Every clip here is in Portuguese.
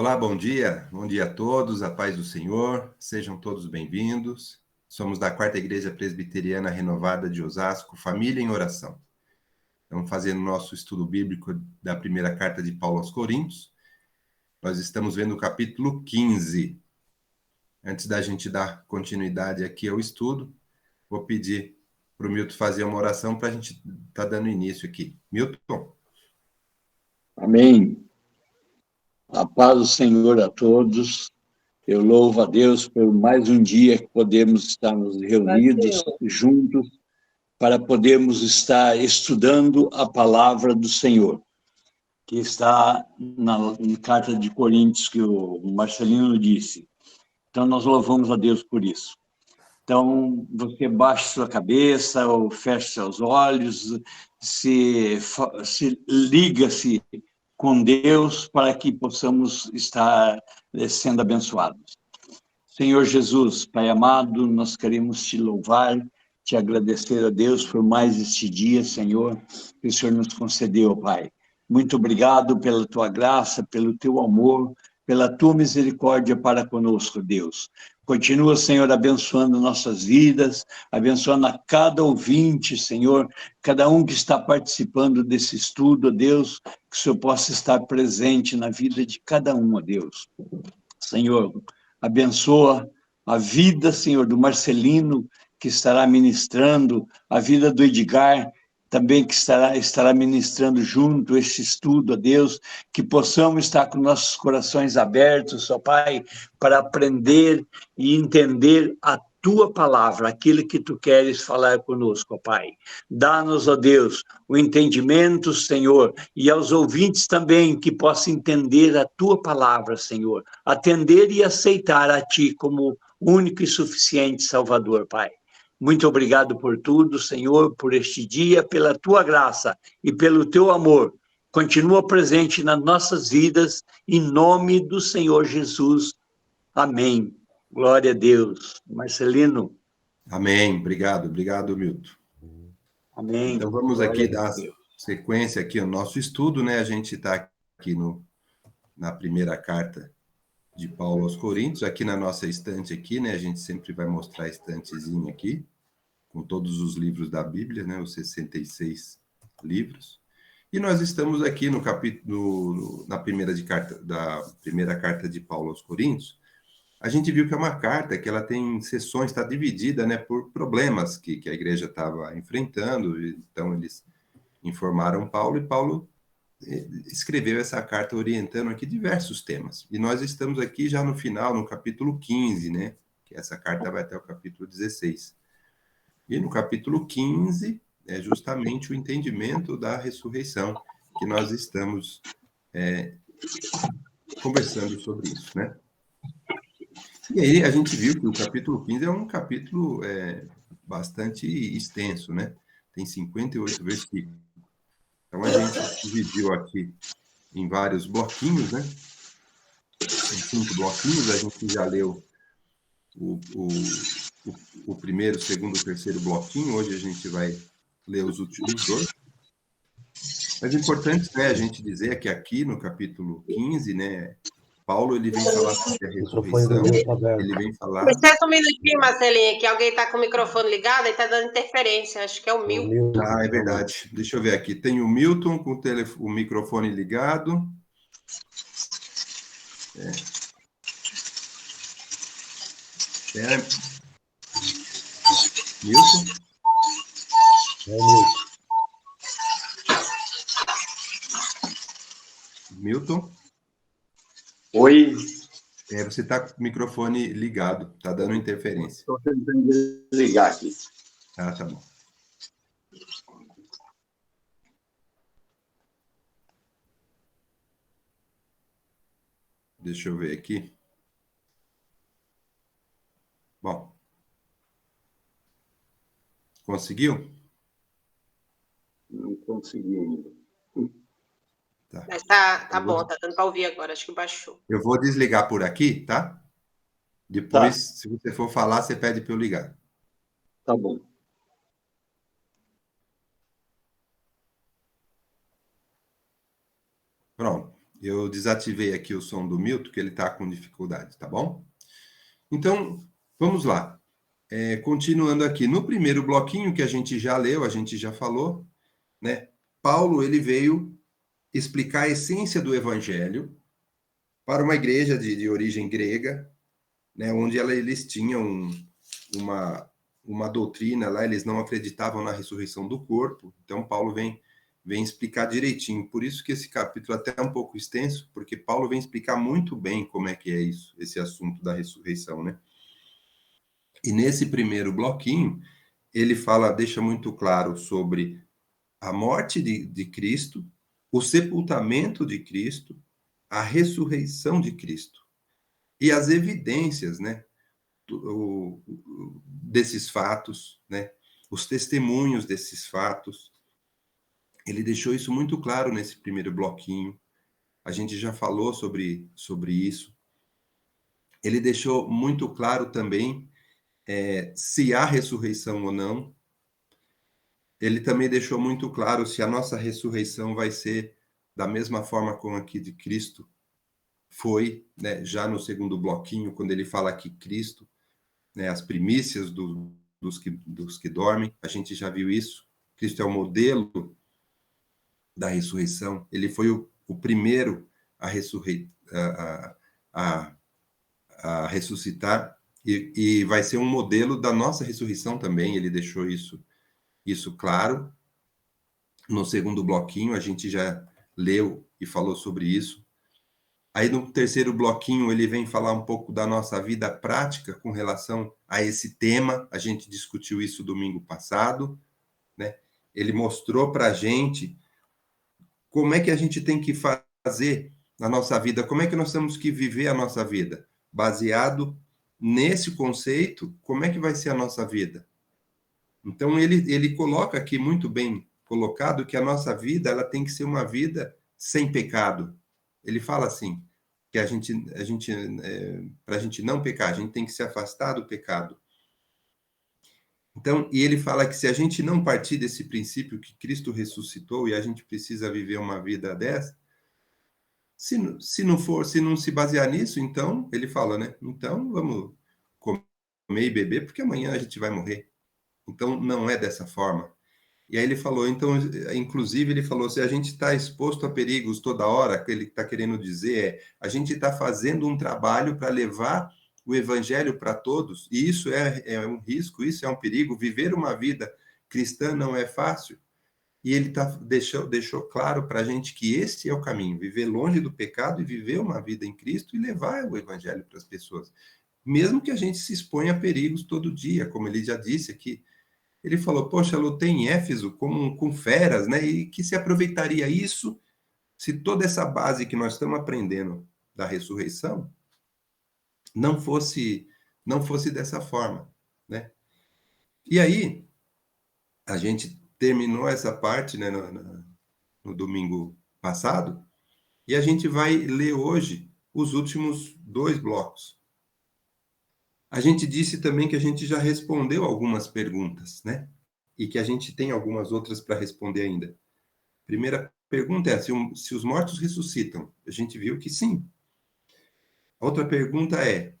Olá, bom dia a todos, a paz do Senhor, sejam todos bem-vindos. Somos da Quarta Igreja Presbiteriana Renovada de Osasco, Família em Oração. Estamos fazendo nosso estudo bíblico da primeira carta de Paulo aos Coríntios. Nós estamos vendo o capítulo 15. Antes da gente dar continuidade aqui ao estudo, vou pedir para o Milton fazer uma oração para a gente estar dando início aqui. Milton. Amém. A paz do Senhor a todos. Eu louvo a Deus por mais um dia que podemos estarmos reunidos juntos para podermos estar estudando a palavra do Senhor, que está na carta de Coríntios que o Marcelino disse. Então, nós louvamos a Deus por isso. Então, você baixe sua cabeça ou feche seus olhos, se liga-se com Deus para que possamos estar sendo abençoados. Senhor Jesus, Pai amado, nós queremos te louvar, te agradecer a Deus por mais este dia, Senhor, que o Senhor nos concedeu, Pai. Muito obrigado pela tua graça, pelo teu amor, pela tua misericórdia para conosco, Deus. Continua, Senhor, abençoando nossas vidas, abençoando a cada ouvinte, Senhor, cada um que está participando desse estudo, Deus, que o Senhor possa estar presente na vida de cada um, Deus. Senhor, abençoa a vida, Senhor, do Marcelino, que estará ministrando, a vida do Edgar, também que estará ministrando junto esse estudo, a Deus, que possamos estar com nossos corações abertos, ó Pai, para aprender e entender a tua palavra, aquilo que tu queres falar conosco, ó Pai. Dá-nos, ó Deus, o entendimento, Senhor, e aos ouvintes também que possam entender a tua palavra, Senhor, atender e aceitar a ti como único e suficiente Salvador, Pai. Muito obrigado por tudo, Senhor, por este dia, pela tua graça e pelo teu amor. Continua presente nas nossas vidas, em nome do Senhor Jesus. Amém. Glória a Deus. Marcelino. Amém. Obrigado, Milton. Amém. Então vamos Glória aqui dar sequência aqui ao nosso estudo, né? A gente está aqui na primeira carta de Paulo aos Coríntios, aqui na nossa estante aqui, né? A gente sempre vai mostrar a estantezinha aqui, com todos os livros da Bíblia, né? Os 66 livros. E nós estamos aqui no capítulo, da primeira carta de Paulo aos Coríntios. A gente viu que é uma carta que ela tem seções, está dividida, né, por problemas que a igreja estava enfrentando. Então eles informaram Paulo e Paulo escreveu essa carta orientando aqui diversos temas. E nós estamos aqui já no final, no capítulo 15, né? Que essa carta vai até o capítulo 16. E no capítulo 15 é justamente o entendimento da ressurreição, que nós estamos conversando sobre isso, né? E aí a gente viu que o capítulo 15 é um capítulo bastante extenso, né? Tem 58 versículos. Então a gente dividiu aqui em vários bloquinhos, né? Em 5 bloquinhos, a gente já leu o primeiro, segundo, terceiro bloquinho. Hoje a gente vai ler os últimos dois. Mas é importante, né, a gente dizer que aqui no capítulo 15, né, Paulo ele vem falar sobre a ressurreição, ele vem falar... Licença um minutinho, Marcelinha, que alguém está com o microfone ligado e está dando interferência, acho que é o Milton. Ah, é verdade. Deixa eu ver aqui. Tem o Milton com o microfone ligado. Milton? Milton? Oi. Você está com o microfone ligado, está dando interferência. Estou tentando desligar aqui. Ah, tá bom. Deixa eu ver aqui. Bom. Conseguiu? Não consegui ainda. Tá. Mas tá bom, tá dando para ouvir agora, acho que baixou. Eu vou desligar por aqui, tá? Depois, se você for falar, você pede para eu ligar. Tá bom. Pronto. Eu desativei aqui o som do Milton, que ele está com dificuldade, tá bom? Então, vamos lá. Continuando aqui, no primeiro bloquinho que a gente já leu, a gente já falou, né? Paulo, ele veio explicar a essência do evangelho para uma igreja de origem grega, né? Onde eles tinham uma doutrina lá, eles não acreditavam na ressurreição do corpo. Então, Paulo vem explicar direitinho. Por isso que esse capítulo até é um pouco extenso, porque Paulo vem explicar muito bem como é que é isso, esse assunto da ressurreição, né? E nesse primeiro bloquinho, ele deixa muito claro sobre a morte de Cristo, o sepultamento de Cristo, a ressurreição de Cristo e as evidências, né, desses fatos, né, os testemunhos desses fatos. Ele deixou isso muito claro nesse primeiro bloquinho. A gente já falou sobre isso. Ele deixou muito claro também se há ressurreição ou não. Ele também deixou muito claro se a nossa ressurreição vai ser da mesma forma como a de Cristo foi, né, já no segundo bloquinho, quando ele fala que Cristo, né, as primícias dos que dormem, a gente já viu isso. Cristo é o modelo da ressurreição. Ele foi o primeiro a ressuscitar e vai ser um modelo da nossa ressurreição também. Ele deixou isso claro. No segundo bloquinho, a gente já leu e falou sobre isso. Aí, no terceiro bloquinho, ele vem falar um pouco da nossa vida prática com relação a esse tema. A gente discutiu isso domingo passado, né? Ele mostrou para a gente como é que a gente tem que fazer na nossa vida, como é que nós temos que viver a nossa vida. Baseado nesse conceito, como é que vai ser a nossa vida? Então, ele coloca aqui muito bem colocado que a nossa vida ela tem que ser uma vida sem pecado. Ele fala assim, que para a gente não pecar, a gente tem que se afastar do pecado. Então, e ele fala que se a gente não partir desse princípio que Cristo ressuscitou e a gente precisa viver uma vida dessa, se não se basear nisso, então, ele fala, né? Então, vamos comer e beber, porque amanhã a gente vai morrer. Então, não é dessa forma. E aí ele falou, então, inclusive, ele falou, se a gente está exposto a perigos toda hora, o que ele está querendo dizer a gente está fazendo um trabalho para levar o evangelho para todos, e isso é um risco, isso é um perigo. Viver uma vida cristã não é fácil. E ele deixou claro para a gente que esse é o caminho, viver longe do pecado e viver uma vida em Cristo e levar o evangelho para as pessoas. Mesmo que a gente se exponha a perigos todo dia, como ele já disse aqui. Ele falou, poxa, eu lutei em Éfeso com feras, né? E que se aproveitaria isso se toda essa base que nós estamos aprendendo da ressurreição não fosse dessa forma, né? E aí, a gente terminou essa parte, né, no domingo passado, e a gente vai ler hoje os últimos 2 blocos. A gente disse também que a gente já respondeu algumas perguntas, né? E que a gente tem algumas outras para responder ainda. Primeira pergunta é se os mortos ressuscitam. A gente viu que sim. A outra pergunta é: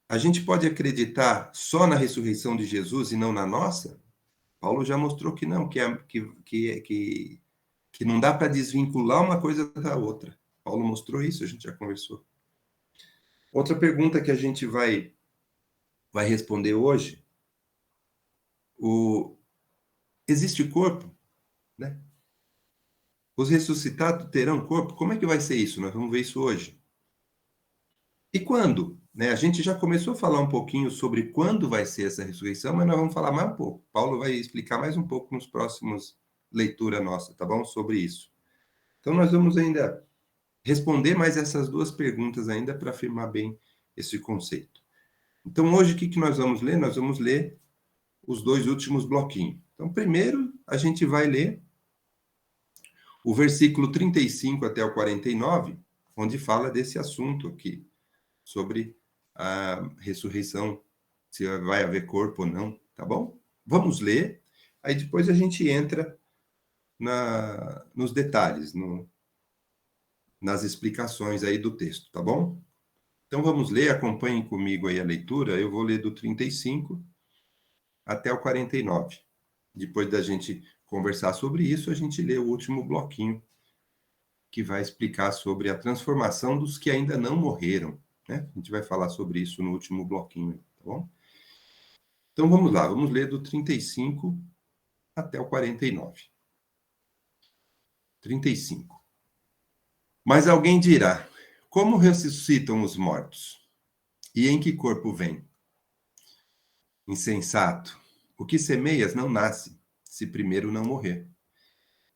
a gente pode acreditar só na ressurreição de Jesus e não na nossa? Paulo já mostrou que não, que não dá para desvincular uma coisa da outra. Paulo mostrou isso, a gente já conversou. Outra pergunta que a gente vai responder hoje: existe corpo, né? Os ressuscitados terão corpo? Como é que vai ser isso? Nós vamos ver isso hoje. E quando? Né? A gente já começou a falar um pouquinho sobre quando vai ser essa ressurreição, mas nós vamos falar mais um pouco. Paulo vai explicar mais um pouco nos próximos leitura nossa, tá bom? Sobre isso. Então, nós vamos ainda responder mais essas 2 perguntas ainda para afirmar bem esse conceito. Então, hoje, o que nós vamos ler? Nós vamos ler os 2 últimos bloquinhos. Então, primeiro, a gente vai ler o versículo 35 até o 49, onde fala desse assunto aqui, sobre a ressurreição, se vai haver corpo ou não, tá bom? Vamos ler, aí depois a gente entra nos detalhes, nas explicações aí do texto, tá bom? Então vamos ler, acompanhem comigo aí a leitura. Eu vou ler do 35 até o 49. Depois da gente conversar sobre isso, a gente lê o último bloquinho, que vai explicar sobre a transformação dos que ainda não morreram, né? A gente vai falar sobre isso no último bloquinho, tá bom? Então vamos lá, vamos ler do 35 até o 49. 35. Mas alguém dirá: como ressuscitam os mortos? E em que corpo vêm? Insensato, o que semeias não nasce, se primeiro não morrer.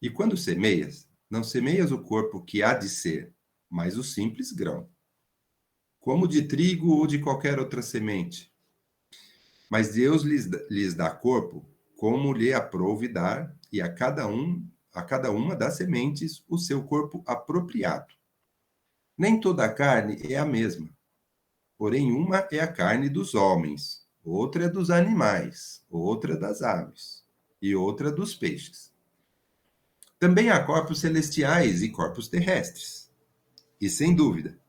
E quando semeias, não semeias o corpo que há de ser, mas o simples grão, como de trigo ou de qualquer outra semente. Mas Deus lhes dá corpo, como lhe aprouve dar, e a cada uma das sementes o seu corpo apropriado. Nem toda a carne é a mesma, porém uma é a carne dos homens, outra é dos animais, outra das aves, e outra dos peixes. Também há corpos celestiais e corpos terrestres. E, sem dúvida,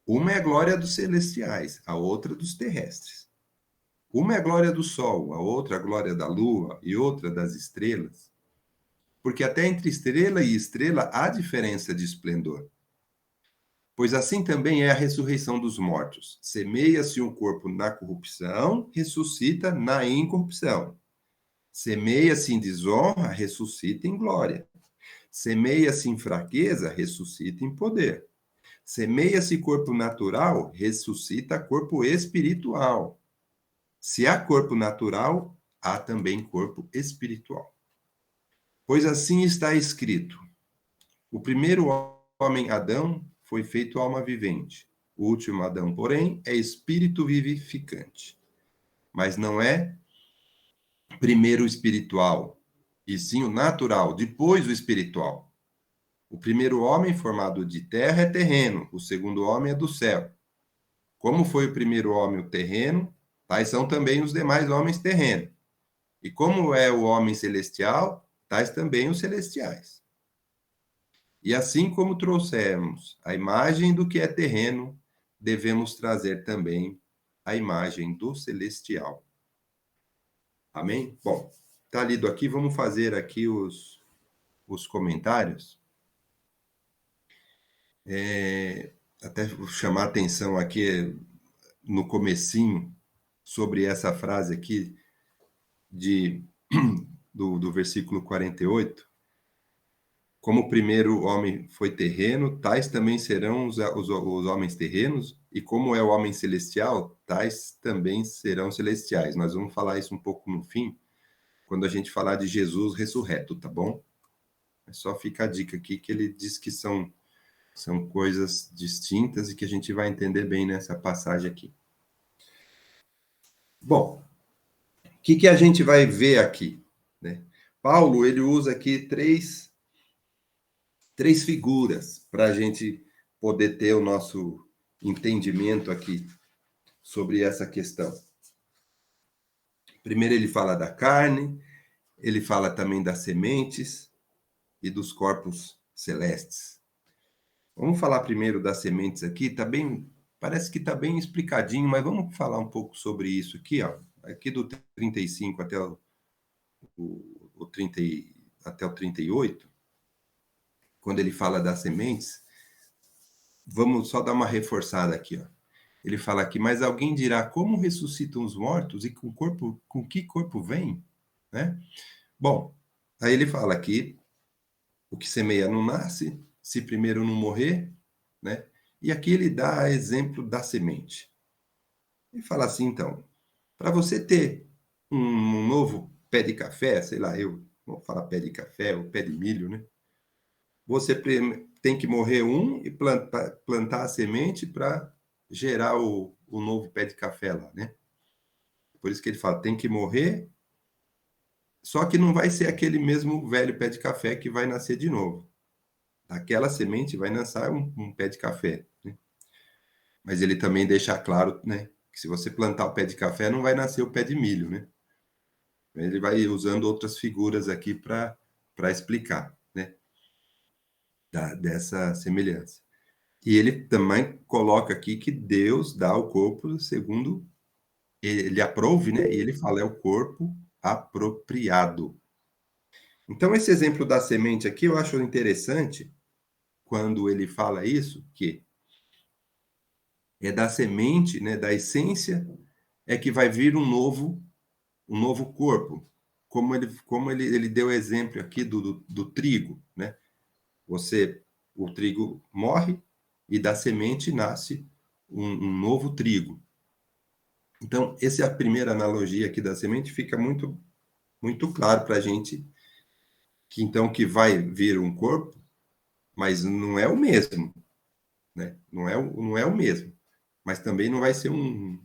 uma é a glória dos celestiais, a outra dos terrestres. Uma é a glória do sol, a outra a glória da lua e outra das estrelas. Porque até entre estrela e estrela há diferença de esplendor. Pois assim também é a ressurreição dos mortos. Semeia-se um corpo na corrupção, ressuscita na incorrupção. Semeia-se em desonra, ressuscita em glória. Semeia-se em fraqueza, ressuscita em poder. Semeia-se corpo natural, ressuscita corpo espiritual. Se há corpo natural, há também corpo espiritual. Pois assim está escrito: o primeiro homem, Adão, foi feito alma vivente. O último Adão, porém, é espírito vivificante. Mas não é primeiro o espiritual, e sim o natural, depois o espiritual. O primeiro homem formado de terra é terreno, o segundo homem é do céu. Como foi o primeiro homem o terreno, tais são também os demais homens terrenos. E como é o homem celestial, tais também os celestiais. E assim como trouxemos a imagem do que é terreno, devemos trazer também a imagem do celestial. Amém? Bom, está lido aqui, vamos fazer aqui os comentários. Até vou chamar a atenção aqui no comecinho sobre essa frase aqui do versículo 48. Como o primeiro homem foi terreno, tais também serão os homens terrenos, e como é o homem celestial, tais também serão celestiais. Nós vamos falar isso um pouco no fim, quando a gente falar de Jesus ressurreto, tá bom? É só fica a dica aqui que ele diz que são coisas distintas e que a gente vai entender bem nessa passagem aqui. Bom, o que a gente vai ver aqui, né? Paulo, ele usa aqui três figuras para a gente poder ter o nosso entendimento aqui sobre essa questão. Primeiro ele fala da carne, ele fala também das sementes e dos corpos celestes. Vamos falar primeiro das sementes aqui, parece que está bem explicadinho, mas vamos falar um pouco sobre isso aqui, ó. Aqui do 35 até o 30, até o 38, quando ele fala das sementes, vamos só dar uma reforçada aqui, ó. Ele fala aqui: mas alguém dirá, como ressuscitam os mortos e com que corpo vem? Né? Bom, aí ele fala aqui: o que semeia não nasce, se primeiro não morrer, né? E aqui ele dá exemplo da semente. Ele fala assim, então, para você ter um novo pé de café, sei lá, eu vou falar pé de café ou pé de milho, né? Você tem que morrer e plantar a semente para gerar o novo pé de café lá, né? Por isso que ele fala, tem que morrer, só que não vai ser aquele mesmo velho pé de café que vai nascer de novo. Daquela semente vai nascer um pé de café, né? Mas ele também deixa claro, né, que se você plantar o pé de café, não vai nascer o pé de milho, né? Ele vai usando outras figuras aqui para explicar, né, dessa semelhança. E ele também coloca aqui que Deus dá o corpo segundo ele aprouve, né? E ele fala, é o corpo apropriado. Então, esse exemplo da semente aqui eu acho interessante quando ele fala isso, que é da semente, né, da essência, é que vai vir um novo corpo. Ele deu exemplo aqui do trigo, né? O trigo morre e da semente nasce um novo trigo. Então, essa é a primeira analogia aqui da semente, fica muito, muito claro para a gente que então que vai vir um corpo, mas não é o mesmo, né? Não é o mesmo. Mas também não vai ser um.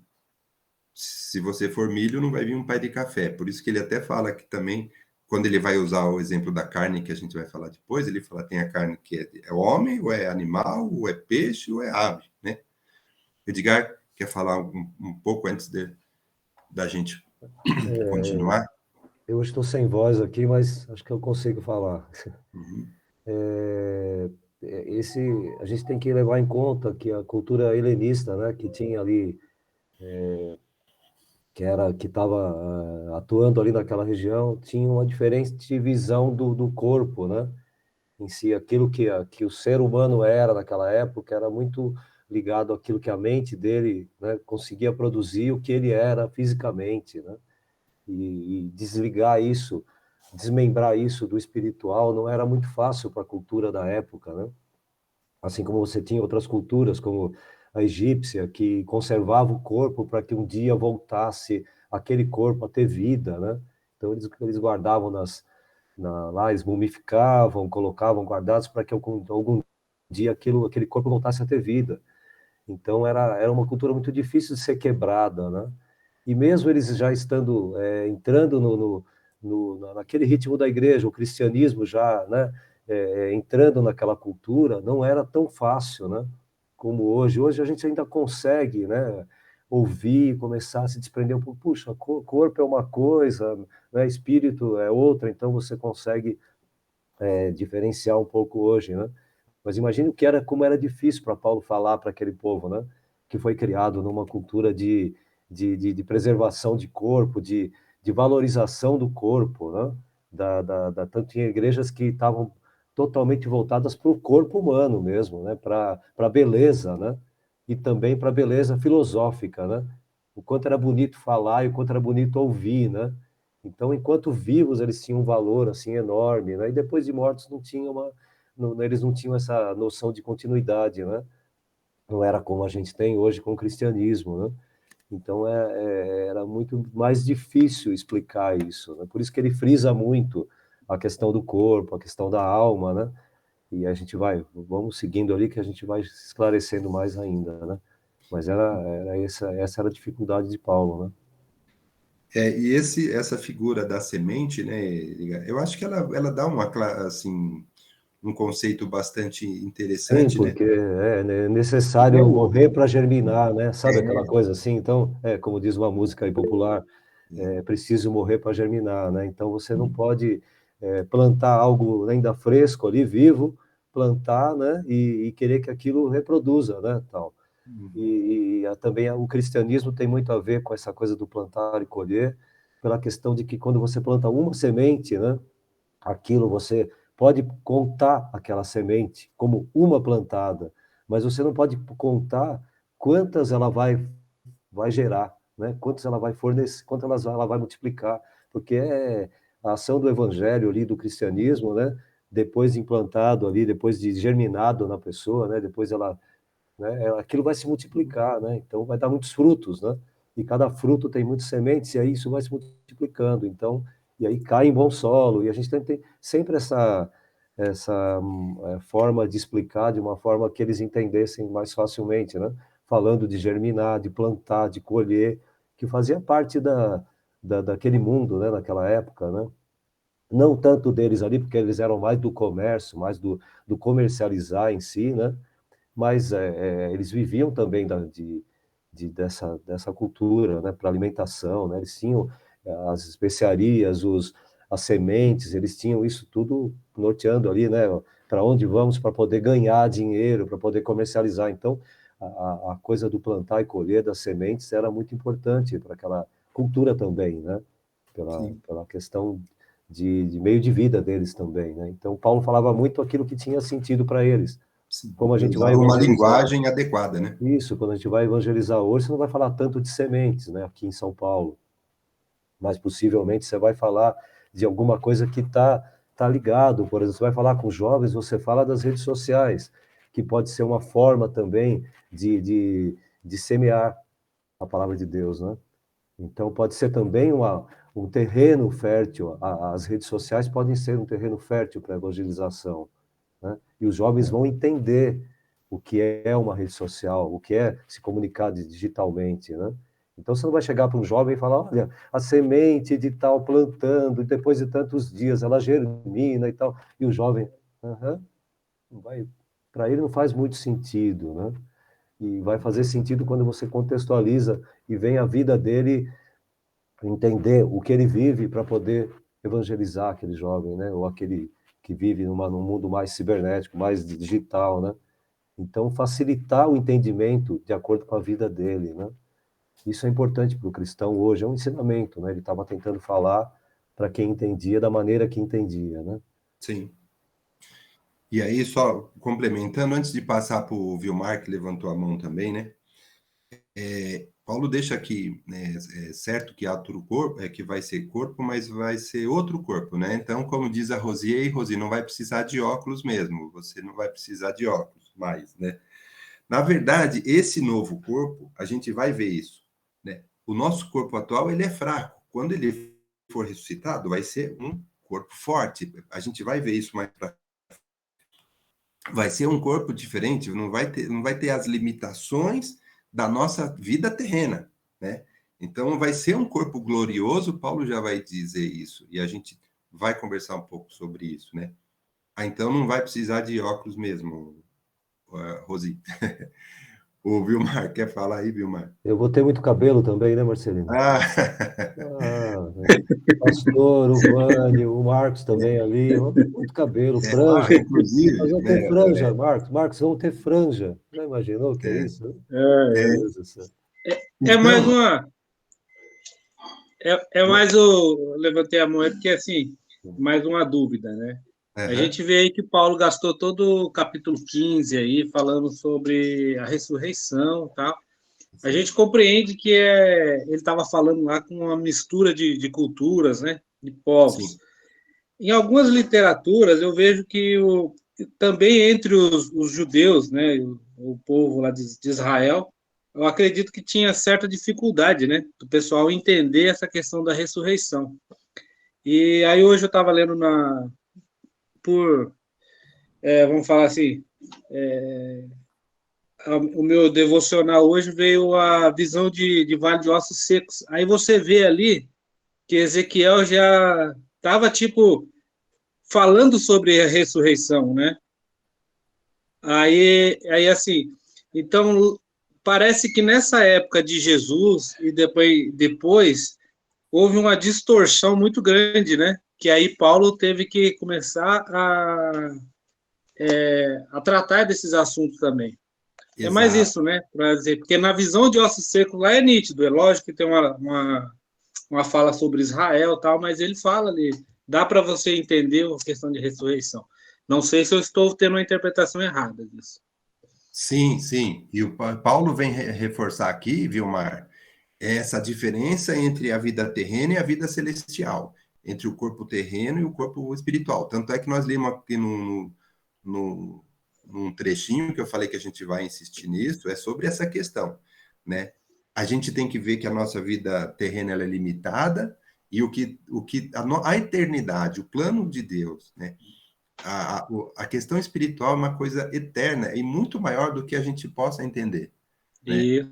Se você for milho, não vai vir um pai de café. Por isso que ele até fala que também, quando ele vai usar o exemplo da carne, que a gente vai falar depois, ele fala tem a carne que é homem, ou é animal, ou é peixe, ou é ave, né? Edgar, quer falar um pouco antes da gente continuar? Eu estou sem voz aqui, mas acho que eu consigo falar. Uhum. É, esse, a gente tem que levar em conta que a cultura helenista, né, que tinha ali, que estava atuando ali naquela região, tinha uma diferente visão do corpo, né? Em si, aquilo que o ser humano era naquela época era muito ligado àquilo que a mente dele, né, conseguia produzir, o que ele era fisicamente, né? E desligar isso, desmembrar isso do espiritual não era muito fácil para a cultura da época, né? Assim como você tinha outras culturas, como a egípcia, que conservava o corpo para que um dia voltasse aquele corpo a ter vida, né? Então eles guardavam lá, eles mumificavam, colocavam guardados para que algum dia aquele corpo voltasse a ter vida. Então era uma cultura muito difícil de ser quebrada, né? E mesmo eles já estando entrando naquele ritmo da igreja, o cristianismo já, né, entrando naquela cultura, não era tão fácil, né, como hoje. Hoje a gente ainda consegue, né, ouvir, começar a se desprender um pouco. Puxa, corpo é uma coisa, né, espírito é outra, então você consegue diferenciar um pouco hoje, né? Mas imagine como era difícil para Paulo falar para aquele povo, né? Que foi criado numa cultura de preservação de corpo, de valorização do corpo, né? Tanto em igrejas que estavam totalmente voltadas para o corpo humano mesmo, né? Para a beleza, né? E também para a beleza filosófica, né? O quanto era bonito falar e o quanto era bonito ouvir, né? Então, enquanto vivos, eles tinham um valor assim enorme, né? E depois de mortos eles não tinham essa noção de continuidade, né? Não era como a gente tem hoje com o cristianismo, né? Então era muito mais difícil explicar isso, né? Por isso que ele frisa muito a questão do corpo, a questão da alma, né? E a gente vamos seguindo ali que a gente vai esclarecendo mais ainda, né? Mas essa era a dificuldade de Paulo, né? E essa figura da semente, né, eu acho que ela dá assim, um conceito bastante Sim, interessante, né? porque é É necessário o, morrer para germinar, né? Sabe aquela é, coisa assim? Então, como diz uma música aí popular, é preciso morrer para germinar, né? Então você não pode plantar algo ainda fresco ali, vivo, plantar, né? E querer que aquilo reproduza, né? Tal. Também o cristianismo tem muito a ver com essa coisa do plantar e colher, pela questão de que quando você planta uma semente, né? Aquilo você pode contar aquela semente como uma plantada, mas você não pode contar quantas ela vai gerar, né? Quantas ela vai fornecer, quantas ela vai multiplicar, porque é a ação do evangelho ali do cristianismo, né? Depois de implantado ali, depois de germinado na pessoa, né? Depois aquilo vai se multiplicar, né? Então vai dar muitos frutos, né? E cada fruto tem muitas sementes e aí isso vai se multiplicando. Então, e aí cai em bom solo. E a gente tem sempre essa forma de explicar de uma forma que eles entendessem mais facilmente, né? Falando de germinar, de plantar, de colher, que fazia parte daquele mundo, né? Naquela época, né? Não tanto deles ali, porque eles eram mais do comércio, mais do comercializar em si, né? Mas eles viviam também dessa cultura, né, para alimentação, né? Eles tinham as especiarias, as sementes, eles tinham isso tudo norteando ali, né? para onde vamos para poder ganhar dinheiro, para poder comercializar. Então, a coisa do plantar e colher das sementes era muito importante para aquela cultura também, né? Pela questão de meio de vida deles também, né? Então, Paulo falava muito aquilo que tinha sentido para eles. Sim. Como a gente vai uma evangelizar. linguagem adequada, né? Isso, quando a gente vai evangelizar hoje, você não vai falar tanto de sementes, né? Aqui em São Paulo. Mas possivelmente você vai falar de alguma coisa que tá ligado. Por exemplo, você vai falar com jovens, você fala das redes sociais, que pode ser uma forma também de semear a palavra de Deus, né? Então, pode ser também um terreno fértil. As redes sociais podem ser um terreno fértil para a evangelização, né? E os jovens vão entender o que é uma rede social, o que é se comunicar digitalmente, né? Então, você não vai chegar para um jovem e falar, olha, a semente de tal plantando, e depois de tantos dias ela germina e tal. E o jovem, para ele não faz muito sentido, né? E vai fazer sentido quando você contextualiza e vem a vida dele entender o que ele vive para poder evangelizar aquele jovem, né? Ou aquele que vive num mundo mais cibernético, mais digital, né? Então, facilitar o entendimento de acordo com a vida dele, né? Isso é importante para o cristão hoje, é um ensinamento, né? Ele estava tentando falar para quem entendia da maneira que entendia, né? Sim. E aí, só complementando, antes de passar para o Vilmar, que levantou a mão também, né? Paulo deixa aqui, né, certo que há outro corpo, que vai ser corpo, mas vai ser outro corpo, né? Então, como diz a Rosi, não vai precisar de óculos mesmo, você não vai precisar de óculos mais, né? Na verdade, esse novo corpo, a gente vai ver isso, né? O nosso corpo atual, ele é fraco. Quando ele for ressuscitado, vai ser um corpo forte. A gente vai ver isso mais pra... Vai ser um corpo diferente, não vai ter as limitações da nossa vida terrena, né? Então, vai ser um corpo glorioso, Paulo já vai dizer isso, e a gente vai conversar um pouco sobre isso, né? Então, não vai precisar de óculos mesmo, Rosi. O Vilmar, quer falar aí, Vilmar? Eu vou ter muito cabelo também, né, Marcelino? Ah, Pastor, o Vânio, o Marcos também ali, vamos ter muito cabelo, franja. Nós inclusive, vamos ter né, franja, Marcos. Marcos, vamos ter franja. Já imaginou o que é isso? Meu Deus do céu. É mais então, uma. É mais o. Levantei a mão, é porque, assim, mais uma dúvida, né? A gente vê aí que Paulo gastou todo o capítulo 15 aí, falando sobre a ressurreição e tal. A gente compreende que ele estava falando lá com uma mistura de culturas, né? De povos. sim. Em algumas literaturas, eu vejo que também entre os judeus, né? O povo lá de Israel, eu acredito que tinha certa dificuldade, né? Do pessoal entender essa questão da ressurreição. E aí hoje eu estava lendo vamos falar assim, o meu devocional hoje veio a visão de Vale de Ossos Secos. Aí você vê ali que Ezequiel já estava, tipo, falando sobre a ressurreição, né? Aí assim, então parece que nessa época de Jesus e depois houve uma distorção muito grande, né? Que aí Paulo teve que começar a tratar desses assuntos também. É mais Exato. isso, né? Para dizer, porque na visão de Ossos Secos lá é nítido, é lógico que tem uma fala sobre Israel e tal, mas ele fala ali, dá para você entender a questão de ressurreição. Não sei se eu estou tendo uma interpretação errada disso. Sim, sim. E o Paulo vem reforçar aqui, Vilmar, essa diferença entre a vida terrena e a vida celestial, entre o corpo terreno e o corpo espiritual. Tanto é que nós lemos aqui num trechinho que eu falei que a gente vai insistir nisso, é sobre essa questão, né? A gente tem que ver que a nossa vida terrena ela é limitada e a eternidade, o plano de Deus, né? A questão espiritual é uma coisa eterna e muito maior do que a gente possa entender, né?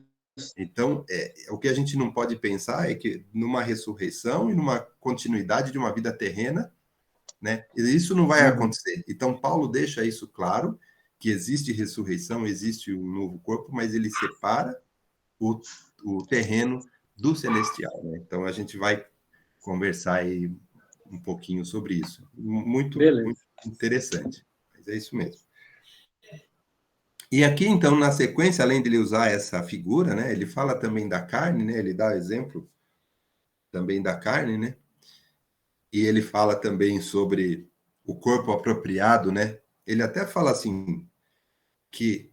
Então, o que a gente não pode pensar é que numa ressurreição e numa continuidade de uma vida terrena, né? Isso não vai acontecer. Então, Paulo deixa isso claro, que existe ressurreição, existe um novo corpo, mas ele separa o terreno do celestial, né? Então, a gente vai conversar aí um pouquinho sobre isso. Muito, muito interessante. Mas é isso mesmo. E aqui, então, na sequência, além de ele usar essa figura, né, ele fala também da carne, né, ele dá exemplo também da carne, né, e ele fala também sobre o corpo apropriado, né, ele até fala assim, que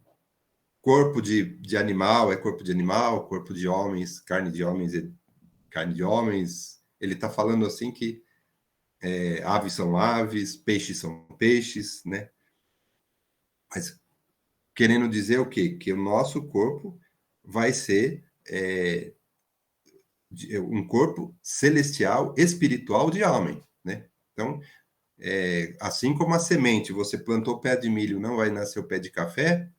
corpo de animal é corpo de animal, corpo de homens, carne de homens é carne de homens, ele está falando assim que aves são aves, peixes são peixes, né, mas querendo dizer o quê? Que o nosso corpo vai ser um corpo celestial, espiritual de homem, né? Então, assim como a semente, você plantou pé de milho, não vai nascer o pé de café,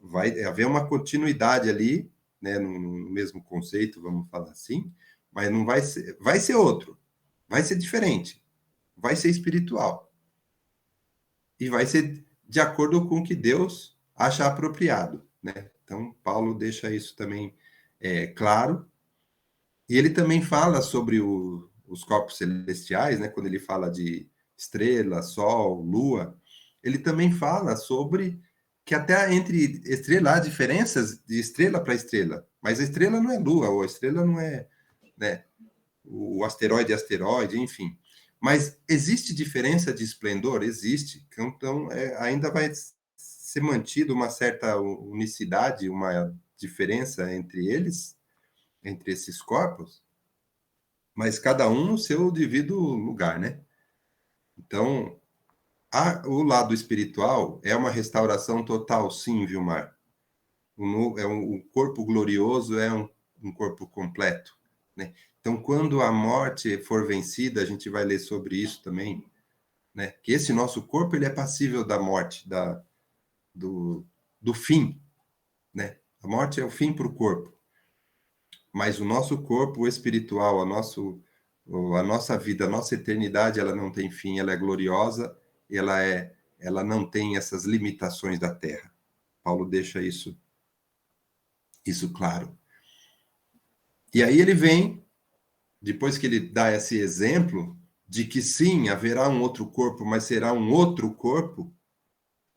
vai haver uma continuidade ali, né, no mesmo conceito, vamos falar assim, mas não vai ser outro, vai ser diferente, vai ser espiritual. E vai ser de acordo com o que Deus acha apropriado, né? Então, Paulo deixa isso também claro. E ele também fala sobre os corpos celestiais, né? Quando ele fala de estrela, sol, lua, ele também fala sobre que até entre estrela há diferenças de estrela para estrela, mas a estrela não é lua, ou a estrela não é, né, o asteroide é asteroide, enfim. Mas existe diferença de esplendor? Existe. Então, ainda vai ser mantido uma certa unicidade, uma diferença entre eles, entre esses corpos, mas cada um no seu devido lugar, né? Então, o lado espiritual é uma restauração total, sim, Vilmar. O corpo glorioso é um corpo completo, né? Então, quando a morte for vencida, a gente vai ler sobre isso também, né? Que esse nosso corpo ele é passível da morte, do fim, né? A morte é o fim para o corpo, mas o nosso corpo espiritual, a nossa vida, a nossa eternidade, ela não tem fim, ela é gloriosa, ela não tem essas limitações da terra. Paulo deixa isso claro. E aí ele vem, depois que ele dá esse exemplo de que sim, haverá um outro corpo, mas será um outro corpo,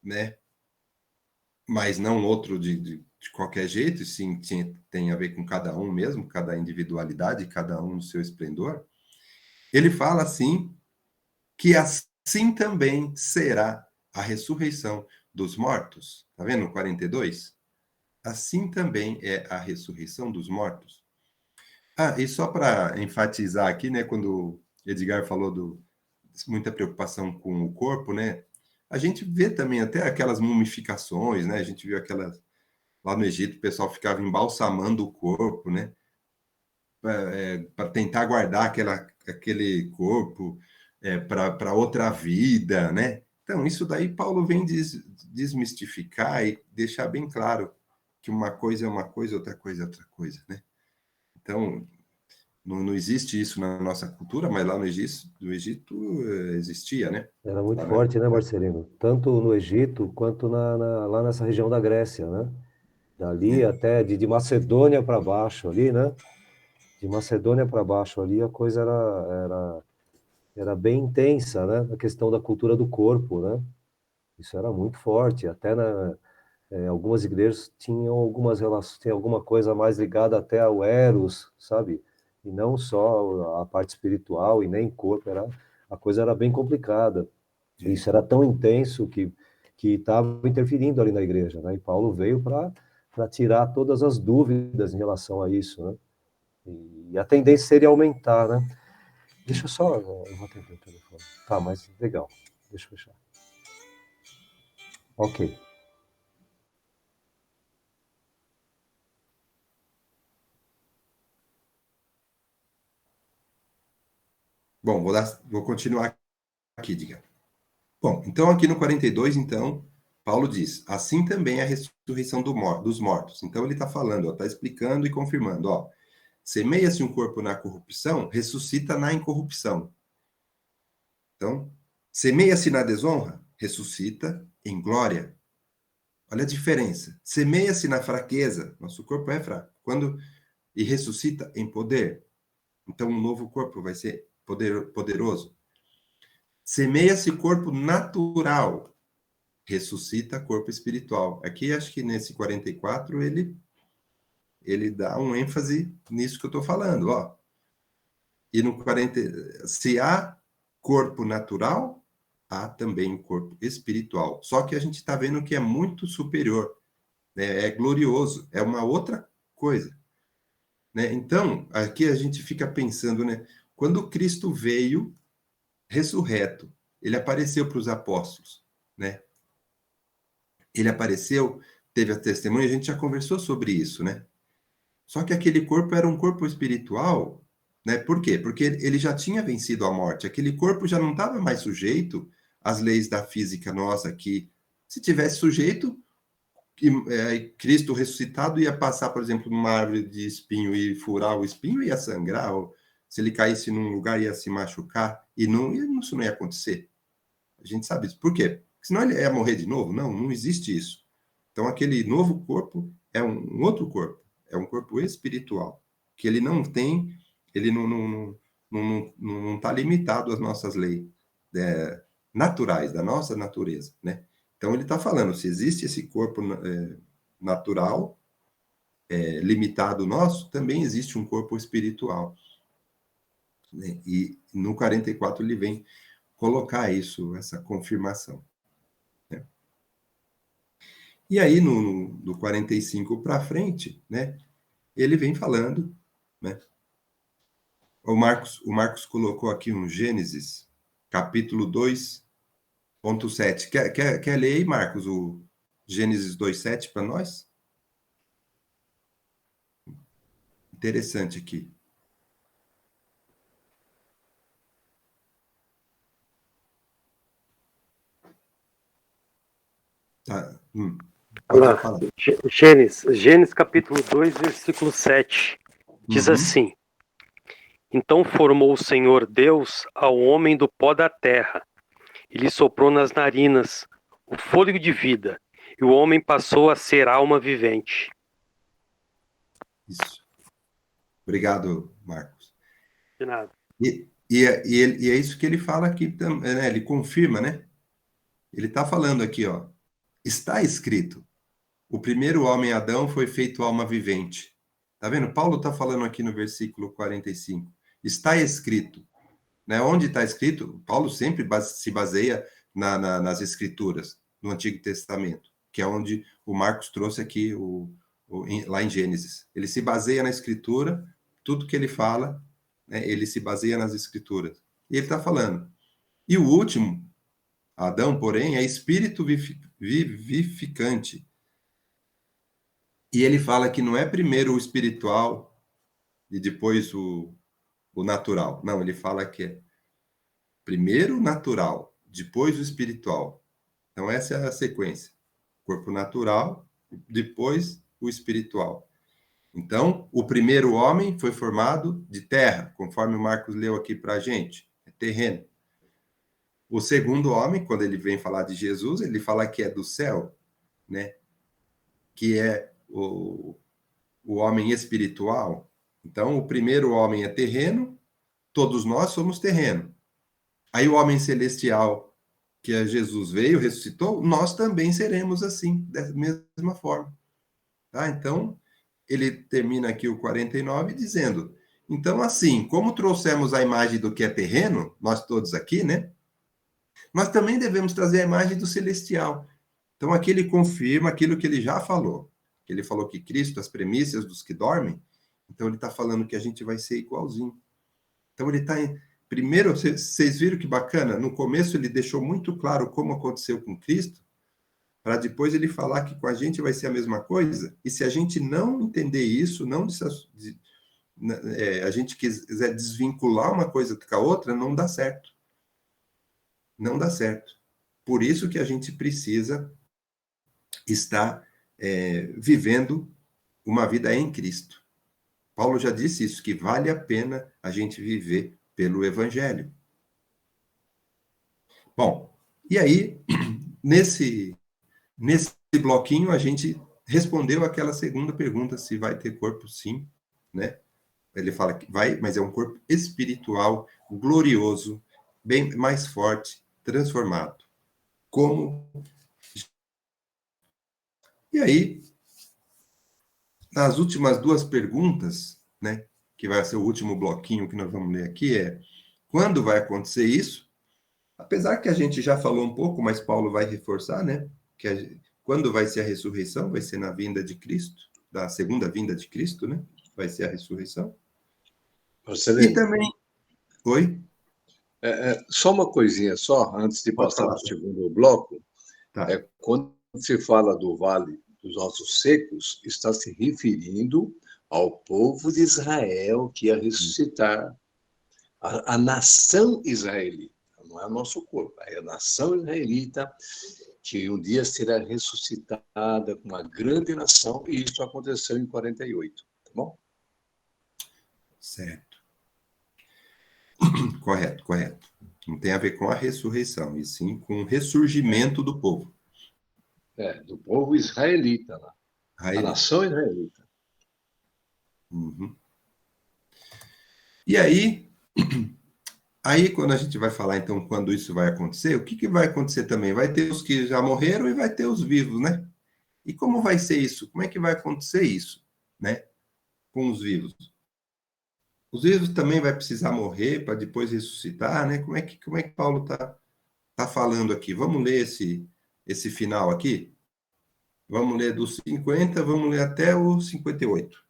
né? Mas não outro de qualquer jeito, sim, tem a ver com cada um mesmo, cada individualidade, cada um no seu esplendor. Ele fala assim, que assim também será a ressurreição dos mortos. Tá vendo no 42? Assim também é a ressurreição dos mortos. E só para enfatizar aqui, né, quando Edgar falou muita preocupação com o corpo, né, a gente vê também até aquelas mumificações, né, a gente viu aquelas, lá no Egito, o pessoal ficava embalsamando o corpo, né, para tentar guardar aquele corpo para outra vida, né. Então, isso daí Paulo vem desmistificar e deixar bem claro que uma coisa é uma coisa, outra coisa é outra coisa, né. Então, não existe isso na nossa cultura, mas lá no Egito existia, né? Era muito forte, né, Marcelino? Tanto no Egito quanto lá nessa região da Grécia, né? Dali até de Macedônia para baixo ali, né? De Macedônia para baixo ali a coisa era bem intensa, né? A questão da cultura do corpo, né? Isso era muito forte. Até algumas igrejas tinham algumas relações, tem alguma coisa mais ligada até ao Eros, sabe? E não só a parte espiritual e nem corpo, a coisa era bem complicada. Isso era tão intenso que estava interferindo ali na igreja, né? E Paulo veio para tirar todas as dúvidas em relação a isso, né? E a tendência seria aumentar, né? Deixa eu só... Eu vou atender o telefone. Tá, mas legal. Deixa eu fechar. Ok. Bom, vou continuar aqui, diga. Bom, então aqui no 42, então, Paulo diz, assim também a ressurreição dos mortos. Então ele está falando, está explicando e confirmando, ó, semeia-se um corpo na corrupção, ressuscita na incorrupção. Então, semeia-se na desonra, ressuscita em glória. Olha a diferença. Semeia-se na fraqueza, nosso corpo é fraco, e ressuscita em poder. Então, um novo corpo vai ser poderoso. Semeia-se corpo natural, ressuscita corpo espiritual. Aqui, acho que nesse 44, ele dá um ênfase nisso que eu estou falando, ó. E no 40, se há corpo natural, há também o corpo espiritual. Só que a gente está vendo que é muito superior, né? É glorioso, é uma outra coisa, né? Então, aqui a gente fica pensando, né? Quando Cristo veio ressurreto, ele apareceu para os apóstolos, né? Ele apareceu, teve a testemunha, a gente já conversou sobre isso, né? Só que aquele corpo era um corpo espiritual, né? Por quê? Porque ele já tinha vencido a morte. Aquele corpo já não estava mais sujeito às leis da física nossa, que se tivesse sujeito, Cristo ressuscitado ia passar, por exemplo, numa árvore de espinho e furar o espinho, ia sangrar, ou se ele caísse num lugar ia se machucar, e isso não ia acontecer. A gente sabe isso. Por quê? Porque senão ele ia morrer de novo? Não existe isso. Então, aquele novo corpo é um outro corpo. É um corpo espiritual, que ele não tem, ele não está limitado às nossas leis naturais, da nossa natureza, né? Então, ele está falando, se existe esse corpo natural, limitado nosso, também existe um corpo espiritual. Né? E no 44 ele vem colocar isso, essa confirmação. Né? E aí, do 45 para frente, né, ele vem falando, né? O Marcos colocou aqui um Gênesis, capítulo 2.7. Quer ler aí, Marcos, o Gênesis 2.7 para nós? Interessante aqui. Tá. Gênesis capítulo 2, versículo 7. Diz assim: Então formou o Senhor Deus ao homem do pó da terra, e lhe soprou nas narinas o fôlego de vida, e o homem passou a ser alma vivente. Isso. Obrigado, Marcos. De nada. E é isso que ele fala aqui, né? Ele confirma, né? Ele está falando aqui, ó. Está escrito: o primeiro homem, Adão, foi feito alma vivente. Tá vendo? Paulo está falando aqui no versículo 45. Está escrito. Né? Onde está escrito? Paulo sempre se baseia nas escrituras, no Antigo Testamento, que é onde o Marcos trouxe aqui, lá em Gênesis. Ele se baseia na escritura, tudo que ele fala, né, ele se baseia nas escrituras. E ele está falando. E o último, Adão, porém, é espírito vivificante. E ele fala que não é primeiro o espiritual e depois o natural. Não, ele fala que é primeiro o natural, depois o espiritual. Então, essa é a sequência. Corpo natural, depois o espiritual. Então, o primeiro homem foi formado de terra, conforme o Marcos leu aqui para a gente, é terreno. O segundo homem, quando ele vem falar de Jesus, ele fala que é do céu, né? Que é o homem espiritual. Então, o primeiro homem é terreno, todos nós somos terreno. Aí o homem celestial, que é Jesus, veio, ressuscitou, nós também seremos assim, da mesma forma. Tá? Então, ele termina aqui o 49 dizendo, então, assim, como trouxemos a imagem do que é terreno, nós todos aqui, né? Nós também devemos trazer a imagem do celestial. Então, aqui ele confirma aquilo que ele já falou. Ele falou que Cristo, as premissas dos que dormem, então ele está falando que a gente vai ser igualzinho. Então, ele está... Primeiro, vocês viram que bacana? No começo, ele deixou muito claro como aconteceu com Cristo, para depois ele falar que com a gente vai ser a mesma coisa. E se a gente não entender isso, a gente quiser desvincular uma coisa com a outra, não dá certo. Não dá certo. Por isso que a gente precisa estar vivendo uma vida em Cristo. Paulo já disse isso, que vale a pena a gente viver pelo Evangelho. Bom, e aí, nesse bloquinho, a gente respondeu aquela segunda pergunta, se vai ter corpo, sim, né? Ele fala que vai, mas é um corpo espiritual, glorioso, bem mais forte, transformado. Como E aí, nas últimas duas perguntas, né, que vai ser o último bloquinho que nós vamos ler aqui, é quando vai acontecer isso? Apesar que a gente já falou um pouco, mas Paulo vai reforçar, né, quando vai ser a ressurreição? Vai ser na vinda de Cristo, da segunda vinda de Cristo, né? Vai ser a ressurreição. Marcelinho, E também... Oi? só uma coisinha só, antes de Pode passar falar. para o segundo bloco. Tá. Quando se fala do Vale dos Ossos Secos, está se referindo ao povo de Israel que ia ressuscitar, a nação israelita, não é o nosso corpo, é a nação israelita que um dia será ressuscitada com uma grande nação, e isso aconteceu em 48, tá bom? Certo. Correto. Não tem a ver com a ressurreição, e sim com o ressurgimento do povo. Do povo israelita, lá. A nação israelita. Uhum. E aí, quando a gente vai falar, então, quando isso vai acontecer, o que vai acontecer também? Vai ter os que já morreram e vai ter os vivos, né? E como vai ser isso? Como é que vai acontecer isso, né? Com os vivos? Os vivos também vai precisar morrer para depois ressuscitar, né? Como é que Paulo tá falando aqui? Vamos ler esse final aqui? Vamos ler dos 50, vamos ler até o 58.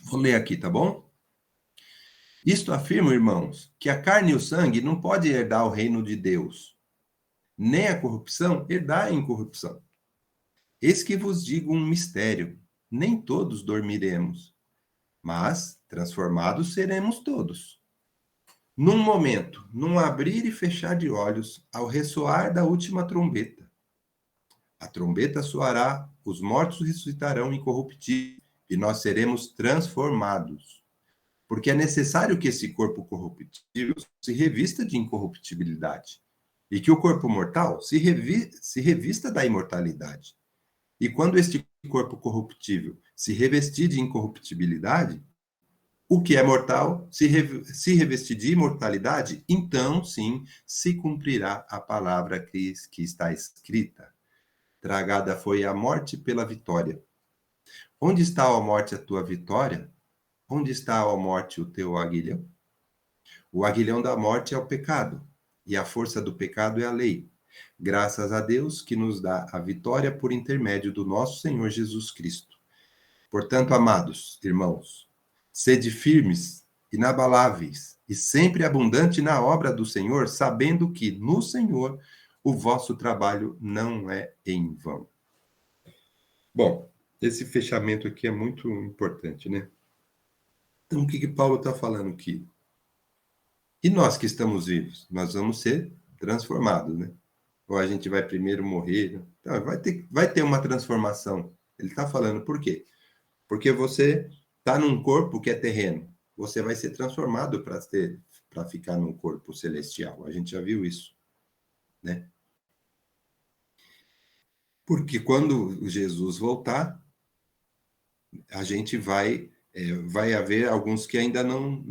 Vou ler aqui, tá bom? Isto afirma, irmãos, que a carne e o sangue não podem herdar o reino de Deus, nem a corrupção herdar a incorrupção. Eis que vos digo um mistério: nem todos dormiremos, mas transformados seremos todos. Num momento, num abrir e fechar de olhos, ao ressoar da última trombeta. A trombeta soará, os mortos ressuscitarão incorruptíveis, e nós seremos transformados. Porque é necessário que esse corpo corruptível se revista de incorruptibilidade, e que o corpo mortal se revista da imortalidade. E quando este corpo corruptível se revestir de incorruptibilidade, o que é mortal se revestir de imortalidade, então sim se cumprirá a palavra que está escrita. Tragada foi a morte pela vitória. Onde está, ó morte, a tua vitória? Onde está, ó morte, o teu aguilhão? O aguilhão da morte é o pecado, e a força do pecado é a lei. Graças a Deus que nos dá a vitória por intermédio do nosso Senhor Jesus Cristo. Portanto, amados irmãos, sede firmes, inabaláveis e sempre abundante na obra do Senhor, sabendo que no Senhor o vosso trabalho não é em vão. Bom, esse fechamento aqui é muito importante, né? Então, o que Paulo está falando aqui? E nós que estamos vivos? Nós vamos ser transformados, né? Ou a gente vai primeiro morrer? Né? Então, vai ter uma transformação. Ele está falando por quê? Porque você está num corpo que é terreno. Você vai ser transformado para ficar num corpo celestial. A gente já viu isso, né? Porque quando Jesus voltar, a gente vai haver alguns que ainda não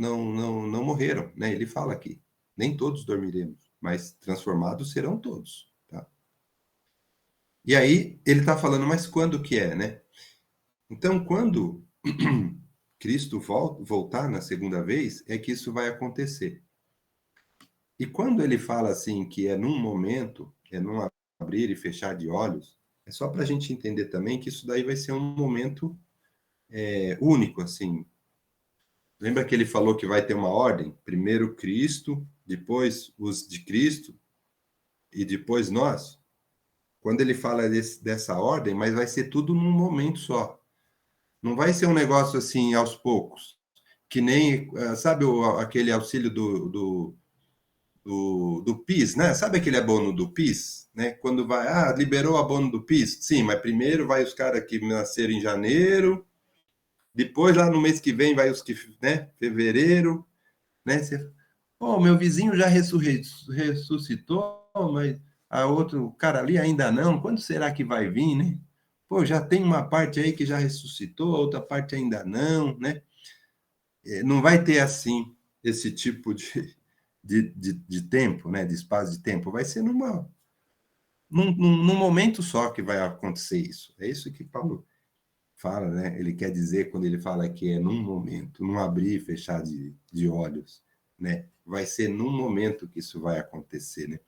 morreram, né? Ele fala aqui, nem todos dormiremos, mas transformados serão todos, tá? E aí, ele está falando, mas quando que é, né? Então, quando Cristo voltar na segunda vez, é que isso vai acontecer. E quando ele fala assim, que é num momento, é num abrir e fechar de olhos, é só para a gente entender também que isso daí vai ser um momento único, assim. Lembra que ele falou que vai ter uma ordem? Primeiro Cristo, depois os de Cristo e depois nós? Quando ele fala dessa ordem, mas vai ser tudo num momento só. Não vai ser um negócio assim aos poucos, que nem, sabe aquele auxílio do PIS, né? Sabe aquele abono do PIS, né? Quando vai, liberou o abono do PIS? Sim, mas primeiro vai os caras que nasceram em janeiro, depois lá no mês que vem vai os que, né? Fevereiro, né? Meu vizinho já ressuscitou, mas o cara ali ainda não. Quando será que vai vir, né? Pô, já tem uma parte aí que já ressuscitou, outra parte ainda não, né? Não vai ter assim esse tipo de tempo, né? De espaço de tempo. Vai ser num momento só que vai acontecer isso. É isso que Paulo fala, né? Ele quer dizer quando ele fala que é num momento, num abrir e fechar de olhos, né? Vai ser num momento que isso vai acontecer, né?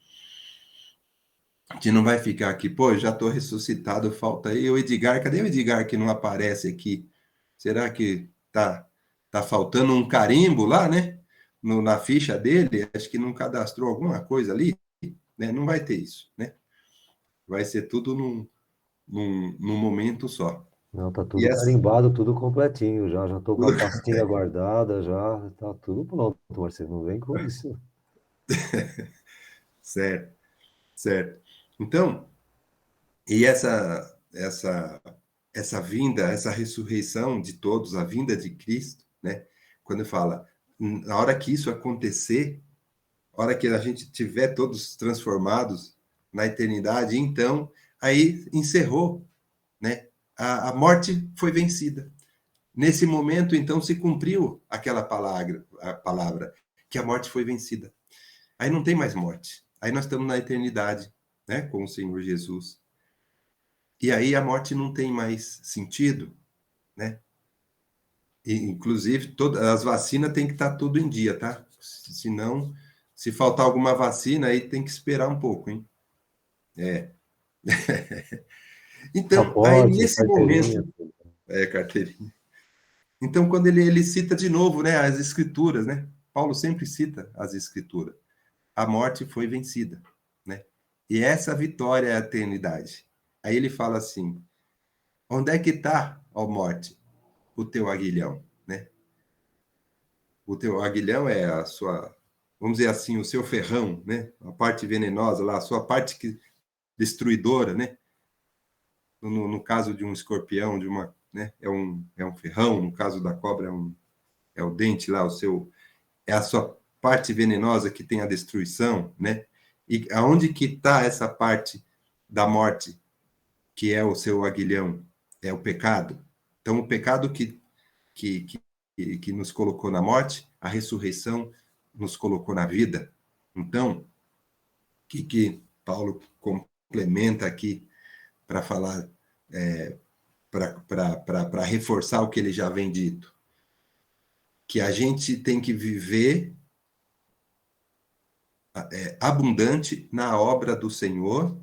A gente não vai ficar aqui, pô, já estou ressuscitado, falta aí o Edgar. Cadê o Edgar que não aparece aqui? Será que tá faltando um carimbo lá, né? Na ficha dele? Acho que não cadastrou alguma coisa ali, né? Não vai ter isso, né? Vai ser tudo num momento só. Não, tá tudo carimbado, tudo completinho já. Já tô com a pastinha guardada, já tá tudo pronto, Marcelo. Não vem com isso. Certo, certo. Então, e essa vinda, essa ressurreição de todos, a vinda de Cristo, né? Quando fala, na hora que isso acontecer, a hora que a gente tiver todos transformados na eternidade, então, aí encerrou, né? A morte foi vencida. Nesse momento, então, se cumpriu aquela palavra, que a morte foi vencida. Aí não tem mais morte. Aí nós estamos na eternidade, né? Com o Senhor Jesus. E aí a morte não tem mais sentido, né? E, inclusive, todas as vacinas tem que estar tudo em dia, tá? Senão, se faltar alguma vacina, aí tem que esperar um pouco, hein? É. Então, aí nesse momento... carteirinha. Então, quando ele cita de novo, né, as Escrituras, né? Paulo sempre cita as Escrituras. A morte foi vencida, né? E essa vitória é a eternidade. Aí ele fala assim, onde é que está, ó morte, o teu aguilhão, né? O teu aguilhão é a sua, vamos dizer assim, o seu ferrão, né? A parte venenosa lá, a sua parte destruidora, né? No caso de um escorpião, né? É um ferrão, no caso da cobra é o dente lá, é a sua parte venenosa que tem a destruição, né? E aonde que está essa parte da morte, que é o seu aguilhão? É o pecado. Então, o pecado que nos colocou na morte, a ressurreição nos colocou na vida. Então, que Paulo complementa aqui para falar, para reforçar o que ele já vem dito? Que a gente tem que viver abundante na obra do Senhor,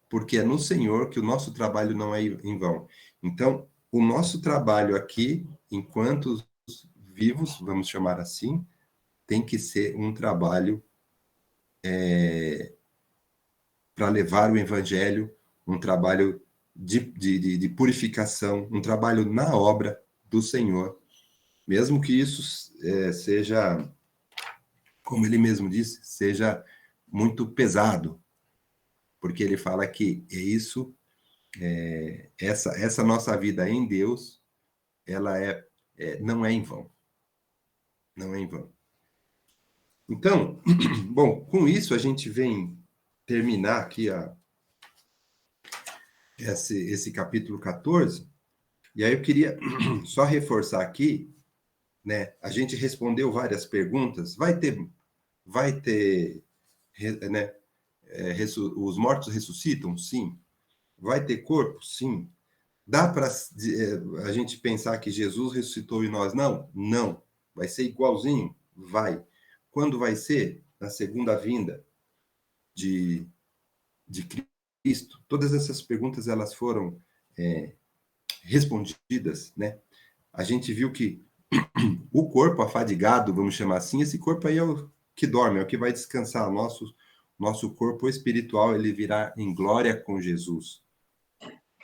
porque é no Senhor que o nosso trabalho não é em vão. Então, o nosso trabalho aqui, enquanto vivos, vamos chamar assim, tem que ser um trabalho para levar o Evangelho, um trabalho de purificação, um trabalho na obra do Senhor, mesmo que isso seja, como ele mesmo disse, seja muito pesado, porque ele fala que é isso, essa nossa vida em Deus, ela não é em vão. Não é em vão. Então, bom, com isso a gente vem terminar aqui esse capítulo 14, e aí eu queria só reforçar aqui, né? A gente respondeu várias perguntas, vai ter, né? Os mortos ressuscitam? Sim. Vai ter corpo? Sim. Dá para a gente pensar que Jesus ressuscitou e nós não? Não. Vai ser igualzinho? Vai. Quando vai ser? Na segunda vinda de Cristo? Todas essas perguntas elas foram respondidas, né? A gente viu que o corpo afadigado, vamos chamar assim, esse corpo aí é o que dorme, é o que vai descansar. Nosso corpo espiritual, ele virá em glória com Jesus.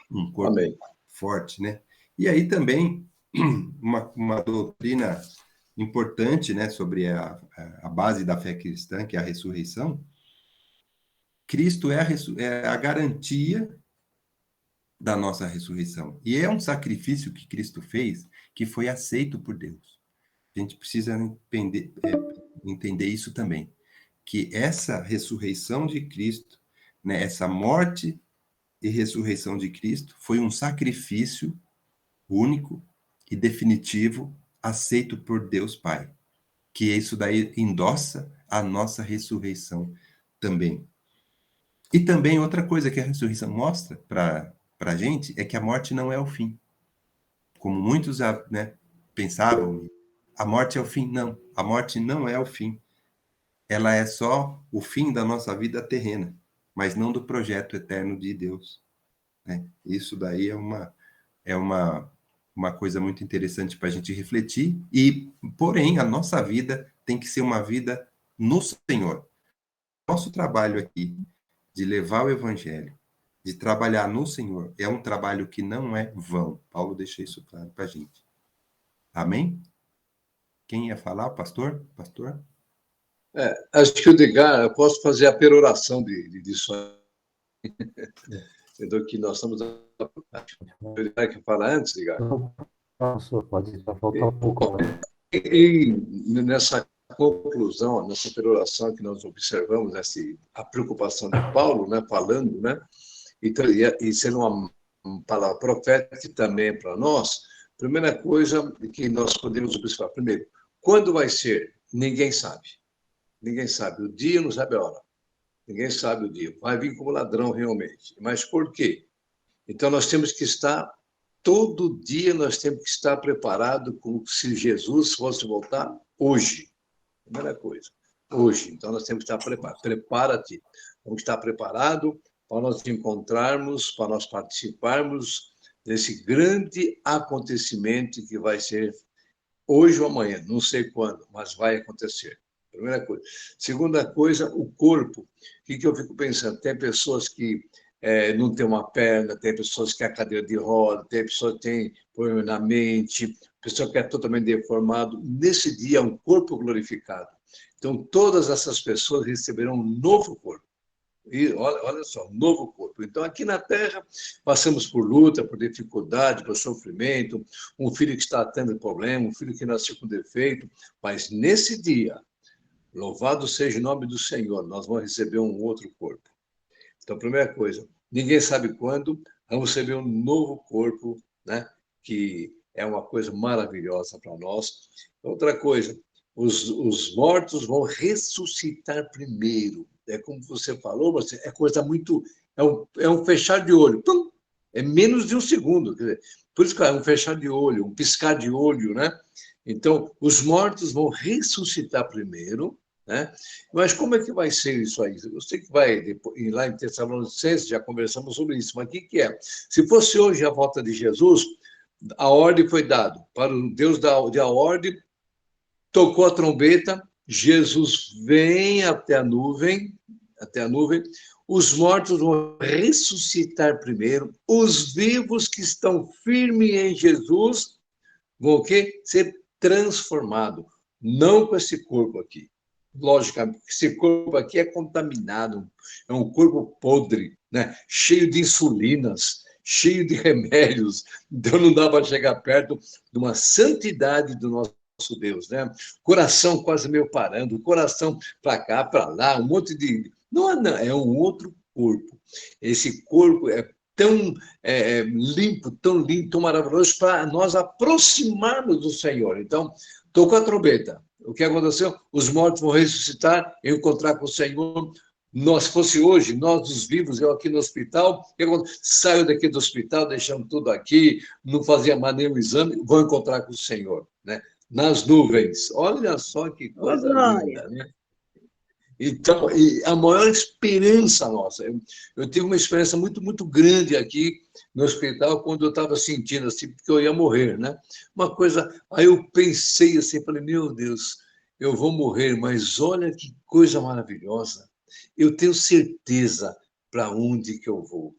Um corpo forte, né? E aí também uma doutrina importante, né, sobre a base da fé cristã, que é a ressurreição. Cristo é a garantia da nossa ressurreição. E é um sacrifício que Cristo fez que foi aceito por Deus. A gente precisa entender isso também, que essa ressurreição de Cristo, né, essa morte e ressurreição de Cristo foi um sacrifício único e definitivo aceito por Deus Pai, que isso daí endossa a nossa ressurreição também. E também outra coisa que a ressurreição mostra para a gente é que a morte não é o fim. Como muitos, né, pensavam, a morte é o fim. Não, a morte não é o fim. Ela é só o fim da nossa vida terrena, mas não do projeto eterno de Deus, né? Isso daí é uma coisa muito interessante para a gente refletir, e, porém, a nossa vida tem que ser uma vida no Senhor. Nosso trabalho aqui, de levar o Evangelho, de trabalhar no Senhor, é um trabalho que não é vão. Paulo deixa isso claro para a gente. Amém? Quem ia falar? Pastor? Pastor? Acho que o Edgar, eu posso fazer a peroração disso aí. Entendeu? Que nós estamos... O Edgar que fala antes, Edgar? Pastor, pode faltar um pouco. E nessa conclusão, nessa peroração que nós observamos, a preocupação de Paulo, né, falando, né, e sendo uma palavra profética também para nós, primeira coisa que nós podemos observar, primeiro, quando vai ser? Ninguém sabe. Ninguém sabe o dia, não sabe a hora. Ninguém sabe o dia. Vai vir como ladrão realmente. Mas por quê? Então nós temos que estar, todo dia nós temos que estar preparado como se Jesus fosse voltar hoje. Primeira coisa, hoje. Então nós temos que estar preparados. Prepara-te. Temos que estar preparado para nós encontrarmos, para nós participarmos desse grande acontecimento que vai ser hoje ou amanhã, não sei quando, mas vai acontecer. Primeira coisa. Segunda coisa, o corpo. O que eu fico pensando? Tem pessoas que não tem uma perna, tem pessoas que têm a cadeira de roda, tem pessoas que têm problema na mente, pessoa que é totalmente deformado. Nesse dia, é um corpo glorificado. Então, todas essas pessoas receberão um novo corpo. E olha só, um novo corpo. Então, aqui na Terra, passamos por luta, por dificuldade, por sofrimento, um filho que está tendo problema, um filho que nasceu com defeito, mas nesse dia, louvado seja o nome do Senhor, nós vamos receber um outro corpo. Então, primeira coisa, ninguém sabe quando, vamos receber um novo corpo, né? Que é uma coisa maravilhosa para nós. Outra coisa, os mortos vão ressuscitar primeiro. É como você falou, é coisa muito... É um fechar de olho. Pum, é menos de um segundo. Quer dizer, por isso que é um fechar de olho, um piscar de olho, né? Então, os mortos vão ressuscitar primeiro, né? Mas como é que vai ser isso aí? Eu sei que vai ir lá em Tessalonicenses, já conversamos sobre isso, mas o que é? Se fosse hoje a volta de Jesus, a ordem foi dada para o Deus da ordem, tocou a trombeta, Jesus vem até a nuvem, os mortos vão ressuscitar primeiro, os vivos que estão firmes em Jesus vão o quê? Ser transformados, não com esse corpo aqui. Logicamente, esse corpo aqui é contaminado, é um corpo podre, né? Cheio de insulinas, cheio de remédios, então não dá para chegar perto de uma santidade do nosso Deus, né? Coração quase meio parando, coração para cá, para lá, um monte de... Não, é um outro corpo. Esse corpo é tão limpo, tão maravilhoso para nós aproximarmos do Senhor. Então, tocou a trombeta. O que aconteceu? Os mortos vão ressuscitar, encontrar com o Senhor. Nós fosse hoje, nós os vivos, eu aqui no hospital, saio daqui do hospital, deixando tudo aqui, não fazia mais nenhum exame, vou encontrar com o Senhor, né? Nas nuvens. Olha só que coisa linda, né? Então, a maior esperança nossa, eu tive uma experiência muito, muito grande aqui no hospital, quando eu estava sentindo assim, que eu ia morrer, né? Uma coisa, aí eu pensei assim, falei, meu Deus, eu vou morrer, mas olha que coisa maravilhosa, eu tenho certeza para onde que eu vou.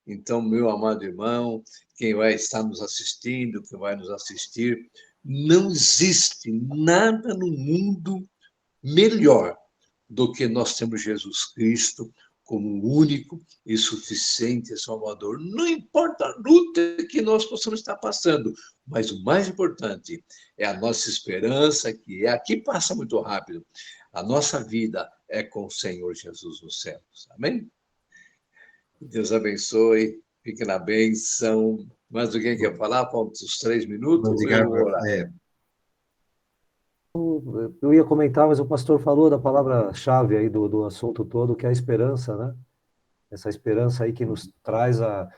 Então, meu amado irmão, quem vai estar nos assistindo, quem vai nos assistir, não existe nada no mundo melhor do que nós temos Jesus Cristo como único e suficiente Salvador. Não importa a luta que nós possamos estar passando, mas o mais importante é a nossa esperança, que aqui passa muito rápido. A nossa vida é com o Senhor Jesus nos céus. Amém? Deus abençoe, fique na bênção. Mais alguém quer falar? Faltam os 3 minutos? Eu ia comentar, mas o pastor falou da palavra-chave aí do assunto todo, que é a esperança, né? essa esperança aí que nos traz a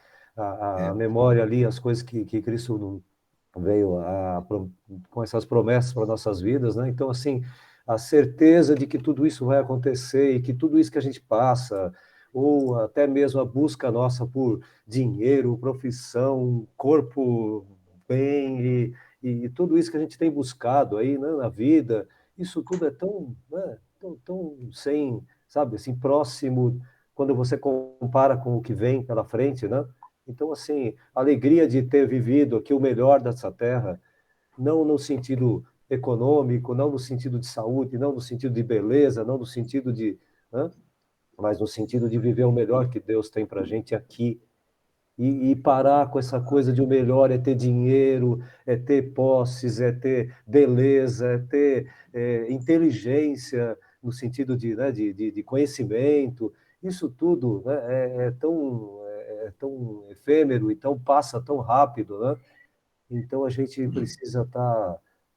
memória ali, as coisas que Cristo veio com essas promessas para nossas vidas, né? Então, assim, a certeza de que tudo isso vai acontecer e que tudo isso que a gente passa, ou até mesmo a busca nossa por dinheiro, profissão, corpo, bem, e tudo isso que a gente tem buscado aí, né, na vida, isso tudo é tão, né, tão sem, sabe, assim, próximo, quando você compara com o que vem pela frente, né? Então, assim, a alegria de ter vivido aqui o melhor dessa terra, não no sentido econômico, não no sentido de saúde, não no sentido de beleza, não no sentido de... Né? Mas no sentido de viver o melhor que Deus tem para a gente aqui. E parar com essa coisa de o melhor é ter dinheiro, é ter posses, é ter beleza, é ter inteligência, no sentido de, né, de conhecimento. Isso tudo, né, é tão efêmero e passa tão rápido, né? Então a gente precisa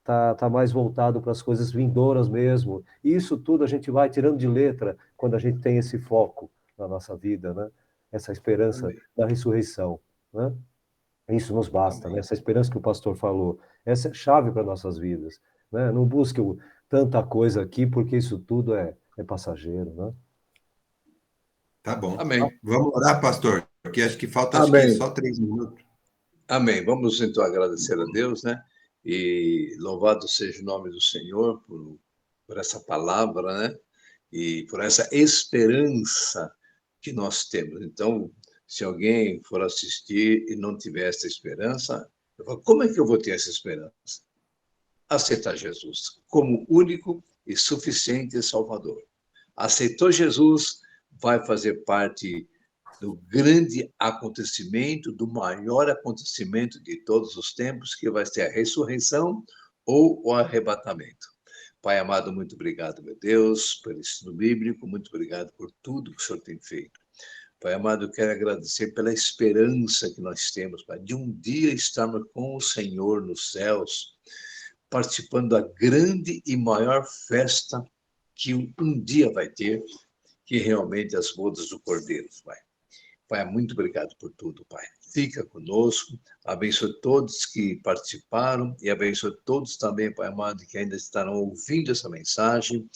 tá mais voltado para as coisas vindouras mesmo. E isso tudo a gente vai tirando de letra quando a gente tem esse foco na nossa vida, né? Essa esperança da ressurreição, né? Isso nos basta, né? Essa esperança que o pastor falou, essa é a chave para nossas vidas, né? Não busque tanta coisa aqui, porque isso tudo é passageiro, né? Tá bom. Amém. Vamos orar, pastor, porque acho que falta só 3 minutos. Amém. Vamos então agradecer a Deus, né? E louvado seja o nome do Senhor por essa palavra, né? E por essa esperança que nós temos. Então, se alguém for assistir e não tiver essa esperança, eu falo, como é que eu vou ter essa esperança? Aceitar Jesus como único e suficiente Salvador. Aceitou Jesus, vai fazer parte do grande acontecimento, do maior acontecimento de todos os tempos, que vai ser a ressurreição ou o arrebatamento. Pai amado, muito obrigado, meu Deus, pelo ensino bíblico, muito obrigado por tudo que o Senhor tem feito. Pai amado, eu quero agradecer pela esperança que nós temos, Pai, de um dia estarmos com o Senhor nos céus, participando da grande e maior festa que um dia vai ter, que realmente é as bodas do Cordeiro, Pai. Pai, muito obrigado por tudo, Pai. Fica conosco, abençoe todos que participaram e abençoe todos também, Pai amado, que ainda estarão ouvindo essa mensagem,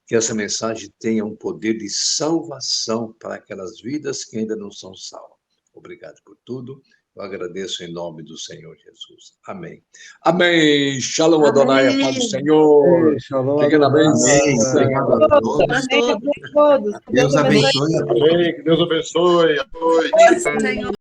que essa mensagem tenha um poder de salvação para aquelas vidas que ainda não são salvas. Obrigado por tudo. Eu agradeço em nome do Senhor Jesus. Amém. Amém. Shalom, Adonai, a paz do Senhor. Shalom, Fiquem na bênção. Obrigado a todos. Todos. Deus abençoe a todos. Amém. Que Deus abençoe. Senhor.